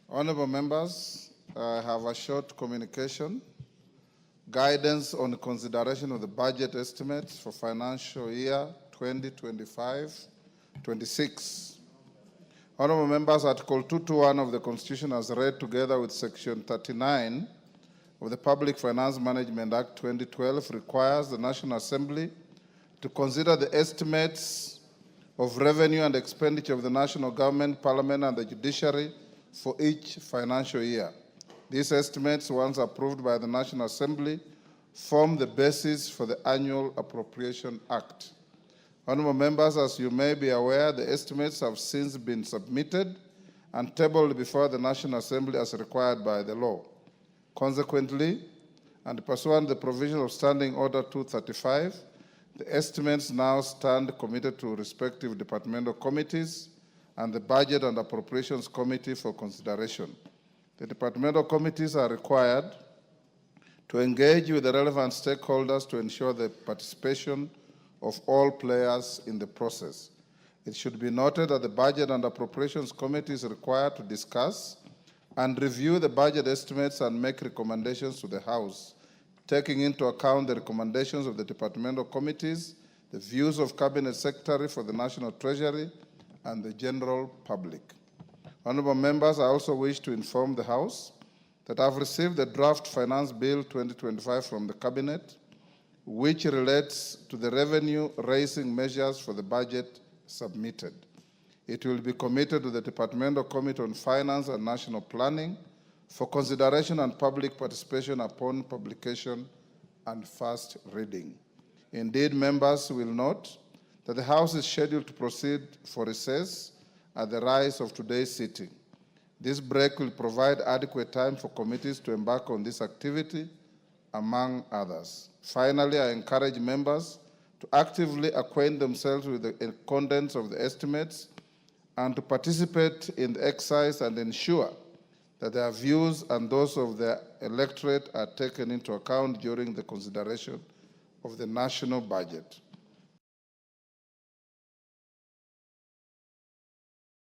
Honorable members, I have a short communication. Guidance on the consideration of the budget estimates for financial year 2025-26. Honorable members, Article 221 of the Constitution as read together with Section 39 of the Public Finance Management Act 2012 requires the National Assembly to consider the estimates of revenue and expenditure of the national government, parliament, and the judiciary for each financial year. These estimates, once approved by the National Assembly, form the basis for the Annual Appropriation Act. Honorable members, as you may be aware, the estimates have since been submitted and tabled before the National Assembly as required by the law. Consequently, and pursuant to the provision of Standing Order 235, the estimates now stand committed to respective departmental committees and the Budget and Appropriations Committee for consideration. The departmental committees are required to engage with the relevant stakeholders to ensure the participation of all players in the process. It should be noted that the Budget and Appropriations Committee is required to discuss and review the budget estimates and make recommendations to the House, taking into account the recommendations of the departmental committees, the views of Cabinet Secretary for the National Treasury, and the general public. Honorable members, I also wish to inform the House that I've received the draft Finance Bill 2025 from the Cabinet, which relates to the revenue-raising measures for the budget submitted. It will be committed to the Departmental Committee on Finance and National Planning for consideration and public participation upon publication and first reading. Indeed, members will note that the House is scheduled to proceed for recess at the rise of today's sitting. This break will provide adequate time for committees to embark on this activity, among others. Finally, I encourage members to actively acquaint themselves with the contents of the estimates and to participate in the exercise and ensure that their views and those of their electorate are taken into account during the consideration of the national budget.